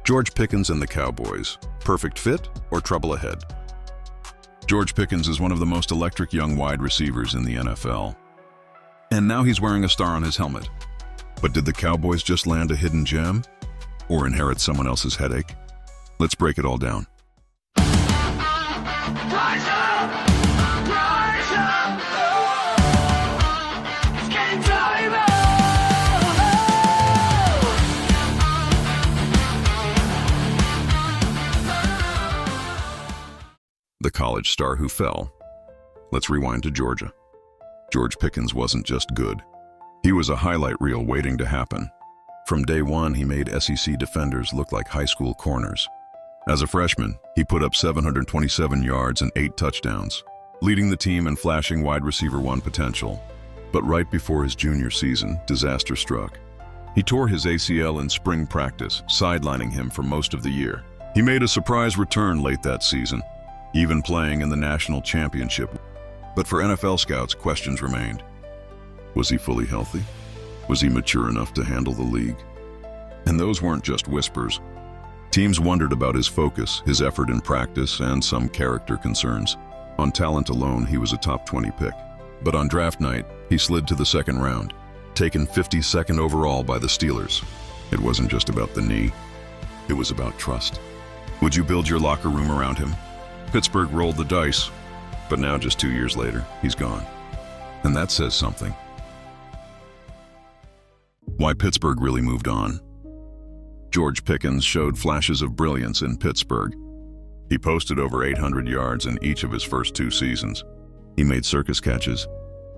George Pickens and the Cowboys. Perfect fit or trouble ahead? George Pickens is one of the most electric young wide receivers in the NFL. And now he's wearing a star on his helmet. But did the Cowboys just land a hidden gem? Or inherit someone else's headache? Let's break it all down. Rise up! Rise up! Oh, it's game time! The college star who fell. Let's rewind to Georgia. George Pickens wasn't just good. He was a highlight reel waiting to happen. From day one, he made SEC defenders look like high school corners. As a freshman, he put up 727 yards and 8 touchdowns, leading the team in flashing wide receiver 1 potential. But right before his junior season, disaster struck. He tore his ACL in spring practice, sidelining him for most of the year. He made a surprise return late that season, even playing in the national championship. But for NFL scouts, questions remained. Was he fully healthy? Was he mature enough to handle the league? And those weren't just whispers. Teams wondered about his focus, his effort in practice, and some character concerns. On talent alone, he was a top 20 pick. But on draft night, he slid to the second round, taken 52nd overall by the Steelers. It wasn't just about the knee. It was about trust. Would you build your locker room around him? Pittsburgh rolled the dice, but now just 2 years later, he's gone. And that says something. Why Pittsburgh really moved on. George Pickens showed flashes of brilliance in Pittsburgh. He posted over 800 yards in each of his first 2 seasons. He made circus catches.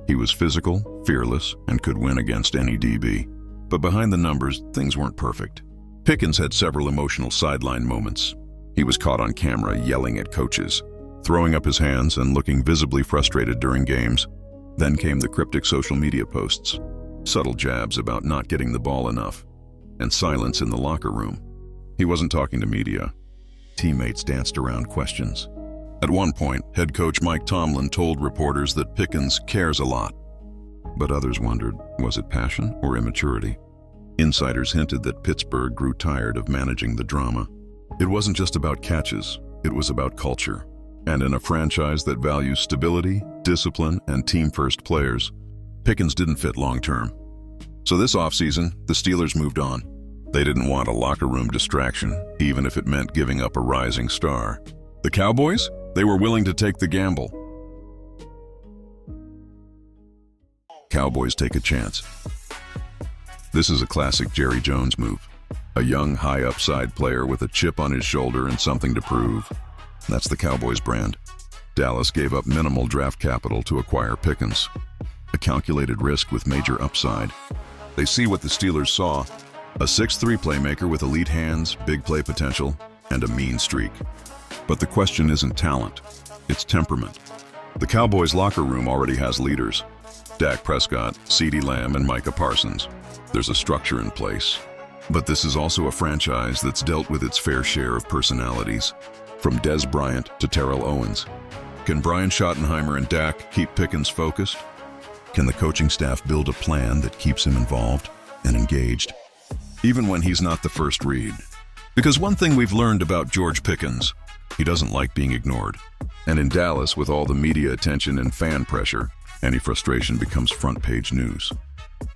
He was physical, fearless, and could win against any DB. But behind the numbers, things weren't perfect. Pickens had several emotional sideline moments. He was caught on camera yelling at coaches, throwing up his hands and looking visibly frustrated during games. Then came the cryptic social media posts, subtle jabs about not getting the ball enough, and silence in the locker room. He wasn't talking to media. Teammates danced around questions. At one point, head coach Mike Tomlin told reporters that Pickens cares a lot. But others wondered, was it passion or immaturity? Insiders hinted that Pittsburgh grew tired of managing the drama. It wasn't just about catches, it was about culture. And in a franchise that values stability, discipline, and team-first players, Pickens didn't fit long-term. So this offseason, the Steelers moved on. They didn't want a locker room distraction, even if it meant giving up a rising star. The Cowboys? They were willing to take the gamble. Cowboys take a chance. This is a classic Jerry Jones move. A young, high-upside player with a chip on his shoulder and something to prove. That's the Cowboys brand. Dallas gave up minimal draft capital to acquire Pickens. A calculated risk with major upside. They see what the Steelers saw. A 6'3" playmaker with elite hands, big play potential, and a mean streak. But the question isn't talent, it's temperament. The Cowboys' locker room already has leaders. Dak Prescott, CeeDee Lamb, and Micah Parsons. There's a structure in place. But this is also a franchise that's dealt with its fair share of personalities. From Dez Bryant to Terrell Owens. Can Brian Schottenheimer and Dak keep Pickens focused? Can the coaching staff build a plan that keeps him involved and engaged, even when he's not the first read? Because one thing we've learned about George Pickens, he doesn't like being ignored. And in Dallas, with all the media attention and fan pressure, any frustration becomes front-page news.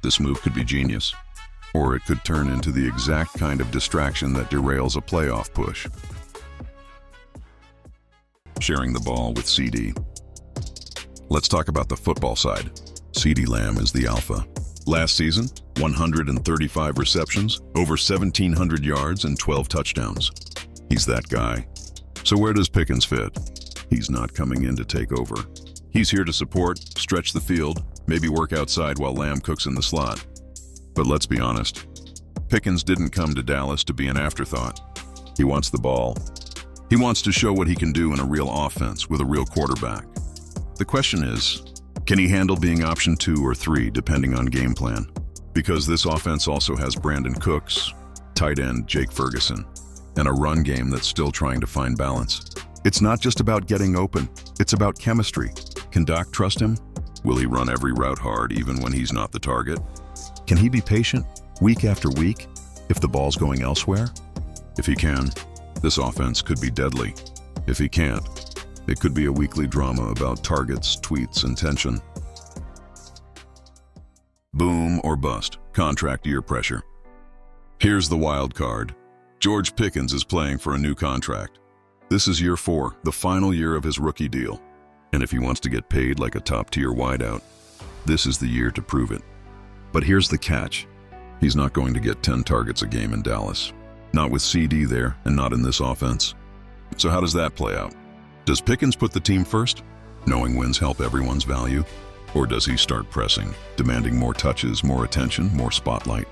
This move could be genius, or it could turn into the exact kind of distraction that derails a playoff push. Sharing the ball with CeeDee. Let's talk about the football side. CeeDee Lamb is the alpha. Last season, 135 receptions, over 1,700 yards, and 12 touchdowns. He's that guy. So where does Pickens fit? He's not coming in to take over. He's here to support, stretch the field, maybe work outside while Lamb cooks in the slot. But let's be honest, Pickens didn't come to Dallas to be an afterthought. He wants the ball. He wants to show what he can do in a real offense with a real quarterback. The question is, can he handle being option 2 or 3 depending on game plan? Because this offense also has Brandon Cooks, tight end Jake Ferguson, and a run game that's still trying to find balance. It's not just about getting open, it's about chemistry. Can Doc trust him? Will he run every route hard even when he's not the target? Can he be patient week after week if the ball's going elsewhere? If he can, this offense could be deadly. If he can't, it could be a weekly drama about targets, tweets, and tension. Boom or bust, contract year pressure. Here's the wild card. George Pickens is playing for a new contract. This is year 4, the final year of his rookie deal. And if he wants to get paid like a top-tier wideout, this is the year to prove it. But here's the catch. He's not going to get 10 targets a game in Dallas. Not with CeeDee there, and not in this offense. So how does that play out? Does Pickens put the team first, knowing wins help everyone's value? Or does he start pressing, demanding more touches, more attention, more spotlight?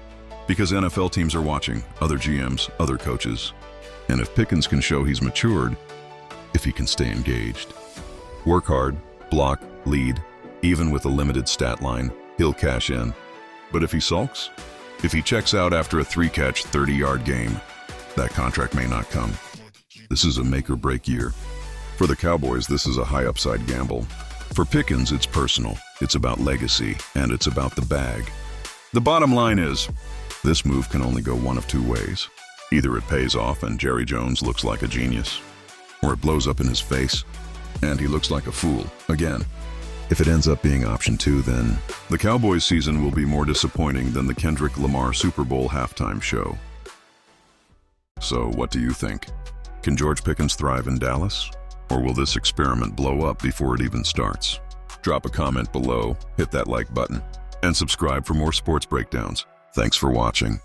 Because NFL teams are watching, other GMs, other coaches. And if Pickens can show he's matured, if he can stay engaged, work hard, block, lead, even with a limited stat line, he'll cash in. But if he sulks, if he checks out after a 3-catch, 30-yard game, that contract may not come. This is a make-or-break year. For the Cowboys, this is a high-upside gamble. For Pickens, it's personal, it's about legacy, and it's about the bag. The bottom line is, this move can only go one of 2 ways. Either it pays off and Jerry Jones looks like a genius, or it blows up in his face, and he looks like a fool again. If it ends up being option 2, then the Cowboys season will be more disappointing than the Kendrick Lamar Super Bowl halftime show. So what do you think? Can George Pickens thrive in Dallas? Or will this experiment blow up before it even starts? Drop a comment below, hit that like button, and subscribe for more sports breakdowns. Thanks for watching.